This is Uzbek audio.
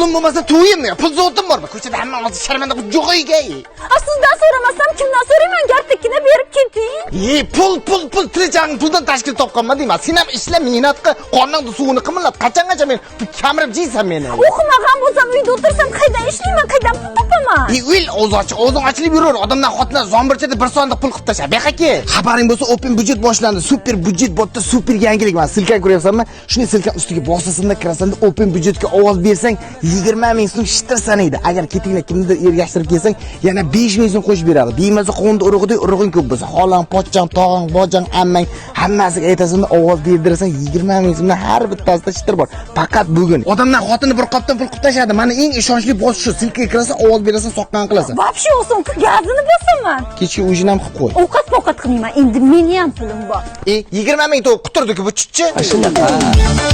Pulim bo'lmasa to'yim ya. Pul zotim bormi? Ko'chada hamma o'zi sharmanda qilib jo'g'ayga. Sizdan so'ramasam kimdan so'rayman? Gartekina berib keting. Pul tirichan puldan tashkil topganman deyman. Sen ham ishla, mehnat qil, qorningni suvini qimillat. Qachongacha men kamirib jiysan meni? O'qimagan bo'lsam uyda o'tirsam qaydan ishlayman, qaydan pul topaman? Uyl o'zing ochilib yurur. Odamlar xotinlar zomburchada bir sonda pul qilib tashlar. Baqaki. Xabaring bo'lsa, open budjet boshlandi. Super budjet botda super yangilik. Men silka ko'ryapsanmi? Shuni silkan ustiga bosasinda kirasanda open budjetga ovoz bersang 20 ming so'm shitirsan edi. Agar ketinglar kimnidir ergashtirib kelsang, yana 5 ming so'm qo'shib beradi. Beymasa qo'ndi urug'ing ko'p bo'lsa, xolang, pochchang, tog'ang, bojang, ammang hammasiga aytasan, ovoz berdirasan 20 ming so'mdan har bittasida shitir bor. Faqat bugun. Odamlar xotini bir qopdan pul qilib tashadi. Mana eng ishonchli bos shu. Silkaga kirasan, ovoz berasan, soqqan qilasan. Вообще olsun, gazini bosaman. Kechki ujin ham qilib qo'y. Ovqat qilmayman. Endi meni ham pulim bor. 20 ming to'q quturdi-ku bu chichi. Shunaqa.